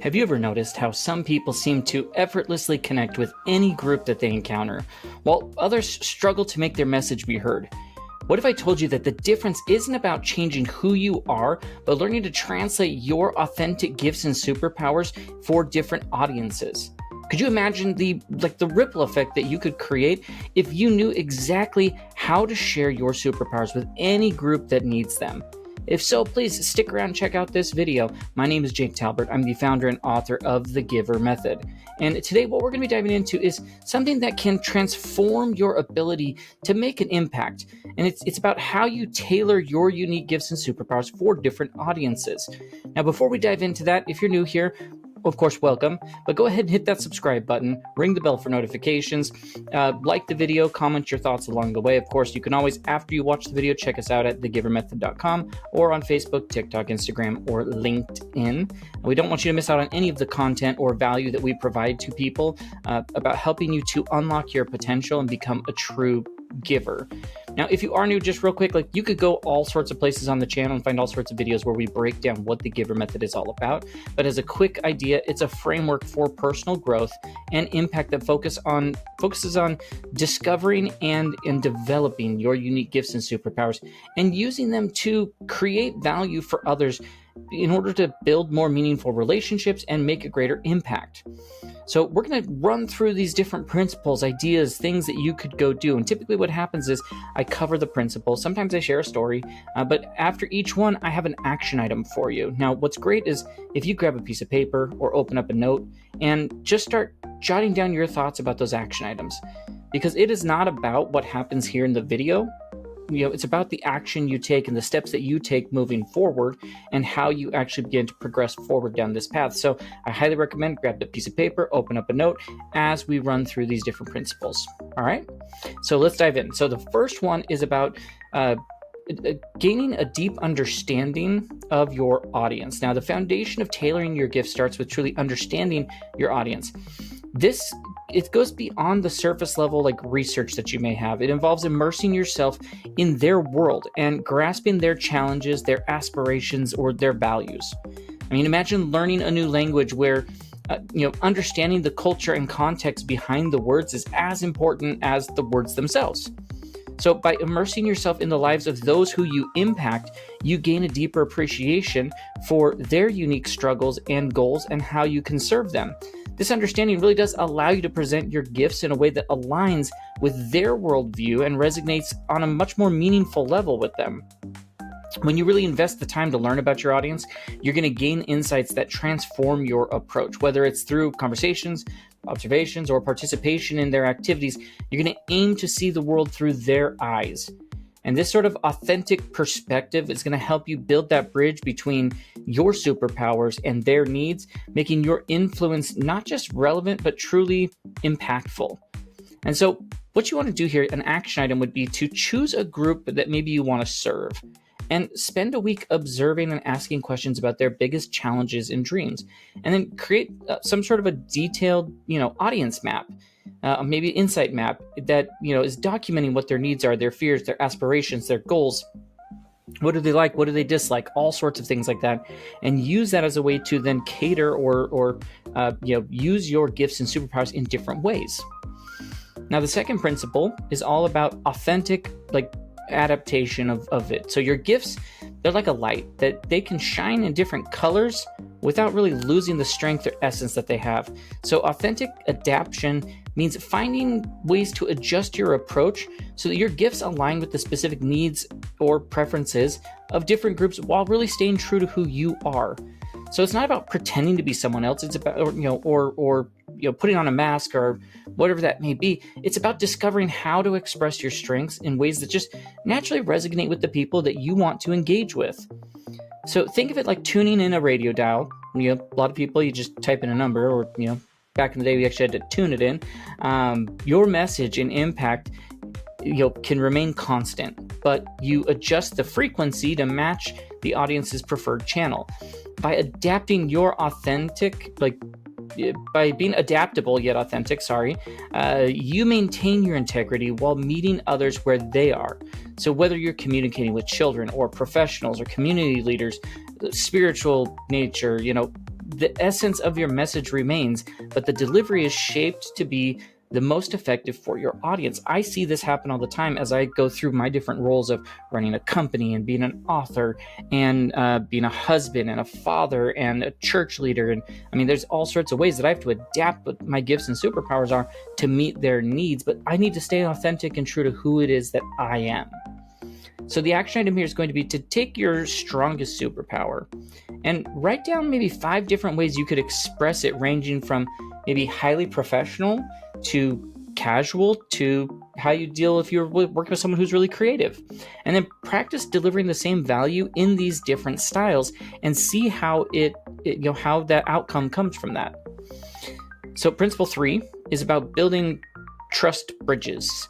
Have you ever noticed how some people seem to effortlessly connect with any group that they encounter, while others struggle to make their message be heard? What if I told you that the difference isn't about changing who you are, but learning to translate your authentic gifts and superpowers for different audiences? Could you imagine the ripple effect that you could create if you knew exactly how to share your superpowers with any group that needs them? If so, please stick around and check out this video. My name is Jake Talbert. I'm the founder and author of the GIVER method. And today what we're going to be diving into is something that can transform your ability to make an impact. And it's about how you tailor your unique gifts and superpowers for different audiences. Now, before we dive into that, if you're new here, of course, welcome, but go ahead and hit that subscribe button, ring the bell for notifications, like the video, comment your thoughts along the way. Of course, you can always, after you watch the video, check us out at thegivermethod.com or on Facebook, TikTok, Instagram, or LinkedIn. We don't want you to miss out on any of the content or value that we provide to people about helping you to unlock your potential and become a true giver. Now, if you are new, just real quick, you could go all sorts of places on the channel and find all sorts of videos where we break down what the GIVER method is all about. But as a quick idea, it's a framework for personal growth and impact that focuses on discovering and developing your unique gifts and superpowers and using them to create value for others in order to build more meaningful relationships and make a greater impact. So we're going to run through these different principles, ideas, things that you could go do. And typically what happens is I cover the principles. Sometimes I share a story, but after each one, I have an action item for you. Now, what's great is if you grab a piece of paper or open up a note and just start jotting down your thoughts about those action items, because it is not about what happens here in the video. It's about the action you take and the steps that you take moving forward and how you actually begin to progress forward down this path. So I highly recommend grab a piece of paper, open up a note as we run through these different principles. All right, so let's dive in. So the first one is about gaining a deep understanding of your audience. Now, the foundation of tailoring your gift starts with truly understanding your audience. It goes beyond the surface level research that you may have. It involves immersing yourself in their world and grasping their challenges, their aspirations, or their values. I mean, imagine learning a new language where understanding the culture and context behind the words is as important as the words themselves. So by immersing yourself in the lives of those who you impact, you gain a deeper appreciation for their unique struggles and goals and how you can serve them. This understanding really does allow you to present your gifts in a way that aligns with their worldview and resonates on a much more meaningful level with them. When you really invest the time to learn about your audience, you're going to gain insights that transform your approach, whether it's through conversations, observations, or participation in their activities. You're going to aim to see the world through their eyes. And this sort of authentic perspective is going to help you build that bridge between your superpowers and their needs, making your influence not just relevant, but truly impactful. And so what you want to do here, an action item would be to choose a group that maybe you want to serve and spend a week observing and asking questions about their biggest challenges and dreams, and then create some sort of a detailed, audience map. Maybe an insight map that is documenting what their needs are, their fears, their aspirations, their goals. What do they like? What do they dislike? All sorts of things like that, and use that as a way to then cater or use your gifts and superpowers in different ways. Now, the second principle is all about authentic adaptation of it. So your gifts, they're like a light that they can shine in different colors without really losing the strength or essence that they have. So authentic adaptation means finding ways to adjust your approach so that your gifts align with the specific needs or preferences of different groups while really staying true to who you are. So it's not about pretending to be someone else. It's about, or putting on a mask or whatever that may be. It's about discovering how to express your strengths in ways that just naturally resonate with the people that you want to engage with. So think of it like tuning in a radio dial. A lot of people, you just type in a number, or back in the day we actually had to tune it in. Your message and impact can remain constant, but you adjust the frequency to match the audience's preferred channel. By adapting your authentic, by being adaptable yet authentic, you maintain your integrity while meeting others where they are. So whether you're communicating with children or professionals or community leaders, spiritual nature, the essence of your message remains, but the delivery is shaped to be the most effective for your audience. I see this happen all the time as I go through my different roles of running a company and being an author and being a husband and a father and a church leader. And I mean, there's all sorts of ways that I have to adapt what my gifts and superpowers are to meet their needs, but I need to stay authentic and true to who it is that I am. So the action item here is going to be to take your strongest superpower and write down maybe 5 different ways you could express it, ranging from maybe highly professional to casual to how you deal if you're working with someone who's really creative. And then practice delivering the same value in these different styles and see how how that outcome comes from that. So principle 3 is about building trust bridges.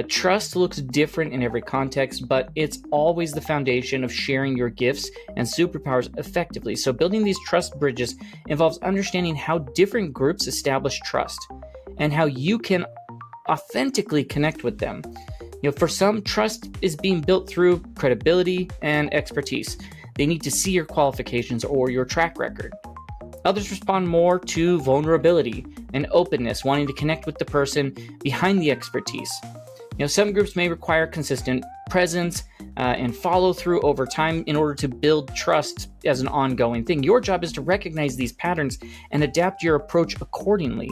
Trust looks different in every context, but it's always the foundation of sharing your gifts and superpowers effectively. So building these trust bridges involves understanding how different groups establish trust and how you can authentically connect with them. For some, trust is being built through credibility and expertise. They need to see your qualifications or your track record. Others respond more to vulnerability and openness, wanting to connect with the person behind the expertise. Some groups may require consistent presence and follow through over time in order to build trust as an ongoing thing. Your job is to recognize these patterns and adapt your approach accordingly.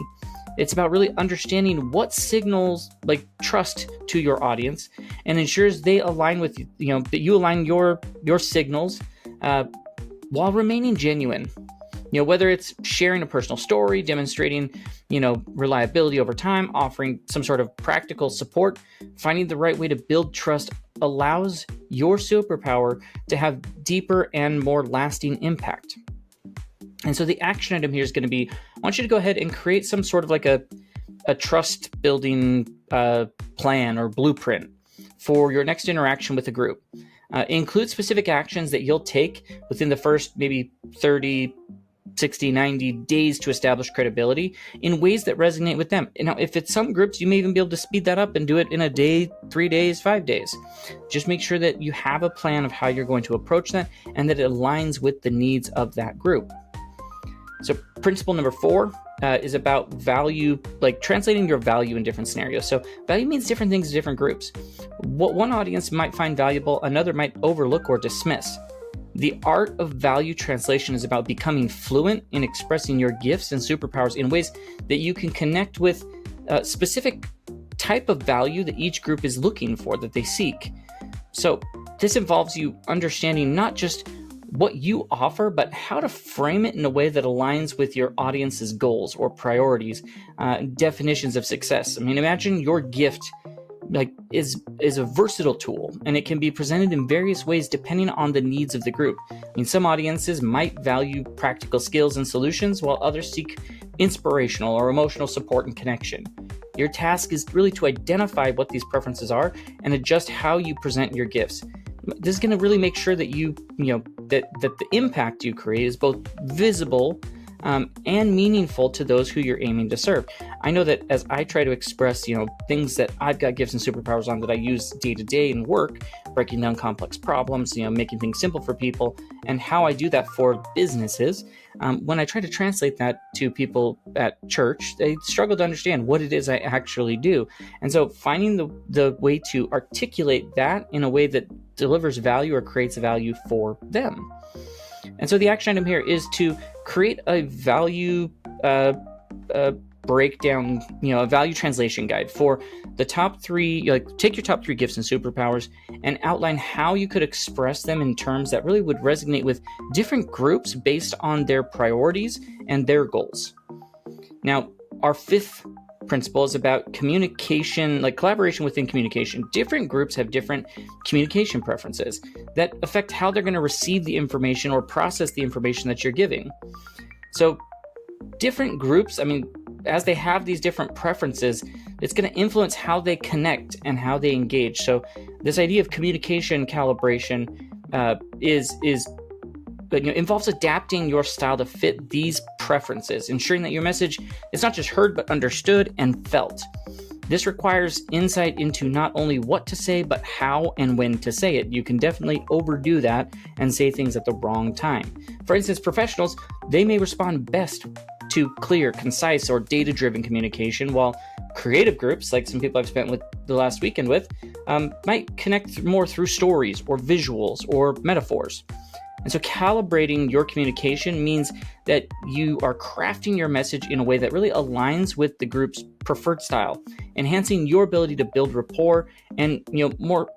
It's about really understanding what signals trust to your audience and ensures they align with that you align your signals while remaining genuine. Whether it's sharing a personal story, demonstrating, reliability over time, offering some sort of practical support, finding the right way to build trust allows your superpower to have deeper and more lasting impact. And so the action item here is going to be, I want you to go ahead and create some sort of a trust building plan or blueprint for your next interaction with a group. Include specific actions that you'll take within the first maybe 30, 60, 90 days to establish credibility in ways that resonate with them. Now, if it's some groups, you may even be able to speed that up and do it in a day, 3 days, 5 days. Just make sure that you have a plan of how you're going to approach that and that it aligns with the needs of that group. So principle number 4 is about value, translating your value in different scenarios. So value means different things to different groups. What one audience might find valuable, another might overlook or dismiss. The art of value translation is about becoming fluent in expressing your gifts and superpowers in ways that you can connect with a specific type of value that each group is looking for, that they seek. So this involves you understanding not just what you offer, but how to frame it in a way that aligns with your audience's goals or priorities, definitions of success. I mean, imagine your gift is a versatile tool, and it can be presented in various ways depending on the needs of the group. I mean, some audiences might value practical skills and solutions, while others seek inspirational or emotional support and connection. Your task is really to identify what these preferences are and adjust how you present your gifts. This is going to really make sure that that the impact you create is both visible and meaningful to those who you're aiming to serve. I know that as I try to express, things that I've got gifts and superpowers on that I use day to day in work, breaking down complex problems, making things simple for people, and how I do that for businesses. When I try to translate that to people at church, they struggle to understand what it is I actually do. And so finding the way to articulate that in a way that delivers value or creates value for them. And so the action item here is to create a value breakdown, a value translation guide for the top 3, take your top 3 gifts and superpowers and outline how you could express them in terms that really would resonate with different groups based on their priorities and their goals. Now, our 5th principle is about communication, collaboration within communication. Different groups have different communication preferences that affect how they're going to receive the information or process the information that you're giving. So different groups, as they have these different preferences, it's going to influence how they connect and how they engage. So this idea of communication calibration involves adapting your style to fit these preferences, ensuring that your message is not just heard but understood and felt. This requires insight into not only what to say, but how and when to say it. You can definitely overdo that and say things at the wrong time. For instance, professionals, they may respond best to clear, concise, or data-driven communication, while creative groups, like some people I've spent with the last weekend with, might connect more through stories or visuals or metaphors. And so calibrating your communication means that you are crafting your message in a way that really aligns with the group's preferred style, enhancing your ability to build rapport and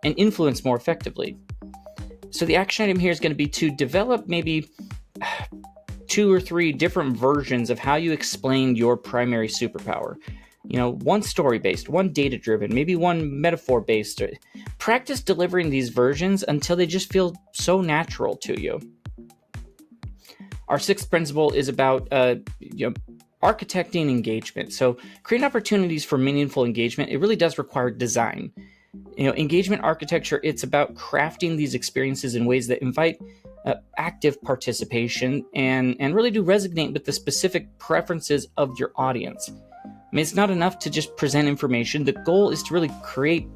influence more effectively. So the action item here is going to be to develop maybe 2 or 3 different versions of how you explain your primary superpower. One story-based, one data-driven, maybe one metaphor-based. Practice delivering these versions until they just feel so natural to you. Our 6th principle is about architecting engagement. So creating opportunities for meaningful engagement, it really does require design. Engagement architecture, it's about crafting these experiences in ways that invite active participation and really do resonate with the specific preferences of your audience. It's not enough to just present information. The goal is to really create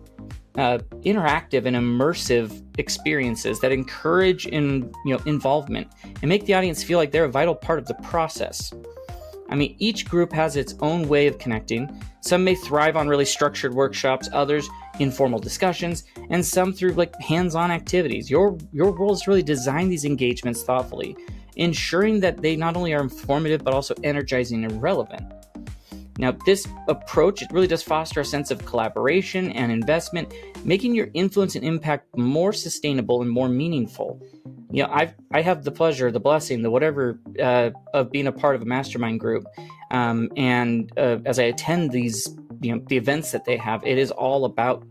interactive and immersive experiences that encourage involvement and make the audience feel like they're a vital part of the process. Each group has its own way of connecting. Some may thrive on really structured workshops, others informal discussions, and some through hands-on activities. Your role is to really design these engagements thoughtfully, ensuring that they not only are informative but also energizing and relevant. Now, this approach, it really does foster a sense of collaboration and investment, making your influence and impact more sustainable and more meaningful. I have the pleasure, the blessing, the whatever of being a part of a mastermind group, and as I attend these, the events that they have, it is all about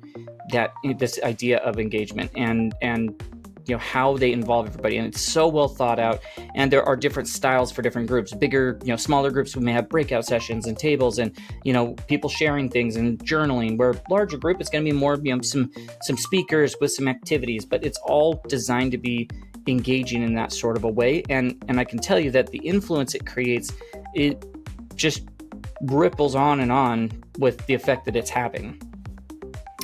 this idea of engagement and how they involve everybody, and it's so well thought out. And there are different styles for different groups. Bigger, smaller groups, we may have breakout sessions and tables, and people sharing things and journaling. Where larger group, it's going to be more some speakers with some activities, but it's all designed to be engaging in that sort of a way. And I can tell you that the influence it creates, it just ripples on with the effect that it's having.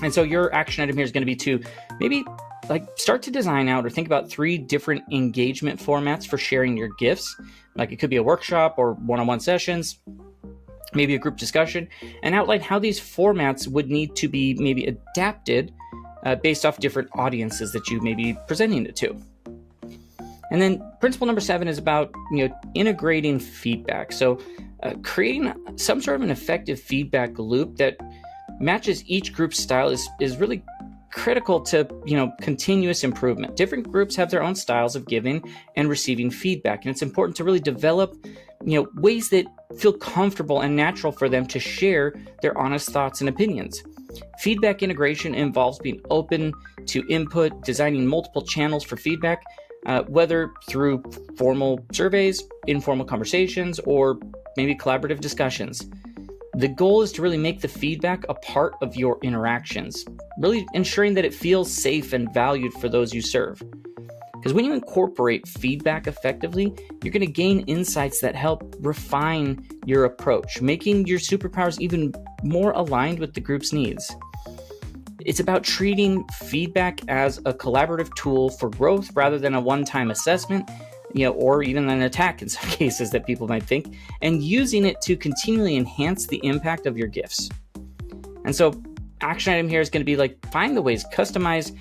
And so your action item here is going to be to maybe start to design out or think about 3 different engagement formats for sharing your gifts. It could be a workshop or one-on-one sessions, maybe a group discussion, and outline how these formats would need to be maybe adapted based off different audiences that you may be presenting it to. And then principle number 7 is about integrating feedback. So creating some sort of an effective feedback loop that matches each group's style is really critical to continuous improvement. Different groups have their own styles of giving and receiving feedback, and it's important to really develop ways that feel comfortable and natural for them to share their honest thoughts and opinions. Feedback integration involves being open to input, designing multiple channels for feedback, whether through formal surveys, informal conversations, or maybe collaborative discussions. The goal is to really make the feedback a part of your interactions, really ensuring that it feels safe and valued for those you serve. Because when you incorporate feedback effectively, you're going to gain insights that help refine your approach, making your superpowers even more aligned with the group's needs. It's about treating feedback as a collaborative tool for growth rather than a one-time assessment, or even an attack in some cases that people might think, and using it to continually enhance the impact of your gifts. And so action item here is going to be find the ways, customize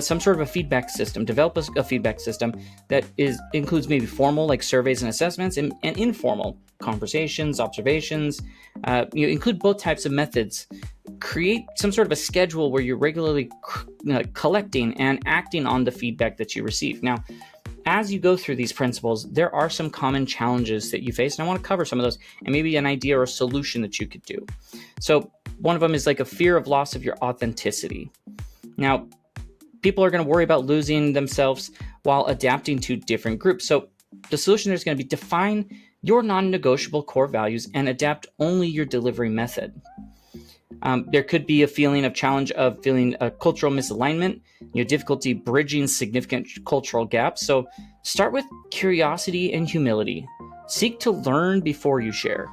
some sort of a feedback system, develop a feedback system that includes maybe formal surveys and assessments and informal conversations, observations. Include both types of methods. Create some sort of a schedule where you're regularly collecting and acting on the feedback that you receive. Now, as you go through these principles, there are some common challenges that you face, and I want to cover some of those and maybe an idea or a solution that you could do. So one of them is a fear of loss of your authenticity. Now, people are going to worry about losing themselves while adapting to different groups. So the solution is going to be define your non-negotiable core values and adapt only your delivery method. There could be a feeling of challenge of feeling a cultural misalignment, difficulty bridging significant cultural gaps. So start with curiosity and humility. Seek to learn before you share.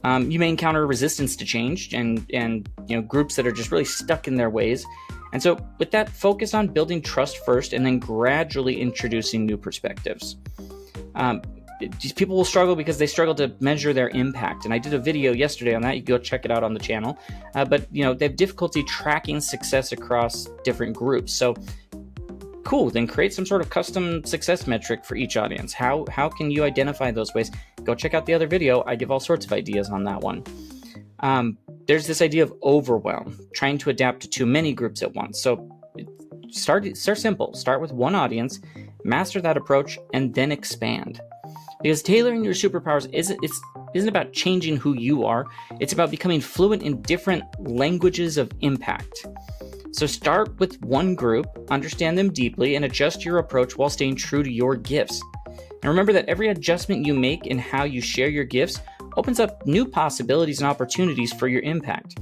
You may encounter resistance to change and groups that are just really stuck in their ways. And so with that, focus on building trust first and then gradually introducing new perspectives. These people will struggle because they struggle to measure their impact. And I did a video yesterday on that. You can go check it out on the channel. But they have difficulty tracking success across different groups. So cool, then create some sort of custom success metric for each audience. How can you identify those ways? Go check out the other video. I give all sorts of ideas on that one. There's this idea of overwhelm, trying to adapt to too many groups at once. So start simple. Start with one audience, master that approach, and then expand. Because tailoring your superpowers isn't about changing who you are. It's about becoming fluent in different languages of impact. So start with one group, understand them deeply, and adjust your approach while staying true to your gifts. And remember that every adjustment you make in how you share your gifts opens up new possibilities and opportunities for your impact.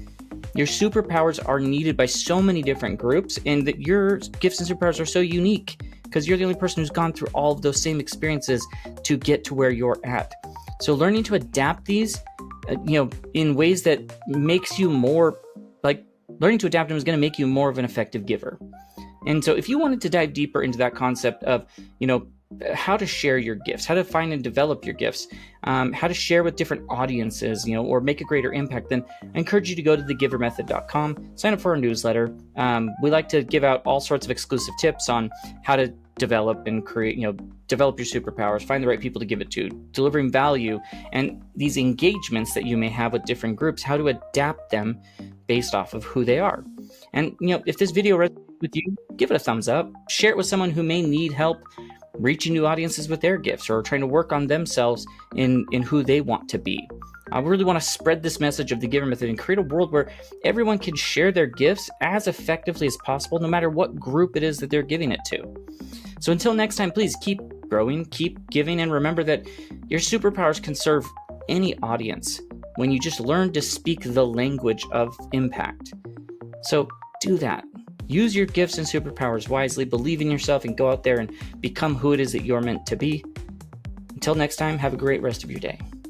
Your superpowers are needed by so many different groups, and that your gifts and superpowers are so unique because you're the only person who's gone through all of those same experiences to get to where you're at. So learning to adapt these, in ways that makes you more, learning to adapt them is going to make you more of an effective giver. And so if you wanted to dive deeper into that concept of, how to share your gifts, how to find and develop your gifts, how to share with different audiences, or make a greater impact, then I encourage you to go to thegivermethod.com, sign up for our newsletter. We like to give out all sorts of exclusive tips on how to develop and create, develop your superpowers, find the right people to give it to, delivering value, and these engagements that you may have with different groups, how to adapt them based off of who they are. And, if this video resonates with you, give it a thumbs up, share it with someone who may need help reaching new audiences with their gifts or trying to work on themselves in who they want to be. I really want to spread this message of the Giver Method and create a world where everyone can share their gifts as effectively as possible, no matter what group it is that they're giving it to. So until next time, please keep growing, keep giving, and remember that your superpowers can serve any audience when you just learn to speak the language of impact. So do that. Use your gifts and superpowers wisely, believe in yourself, and go out there and become who it is that you're meant to be. Until next time, have a great rest of your day.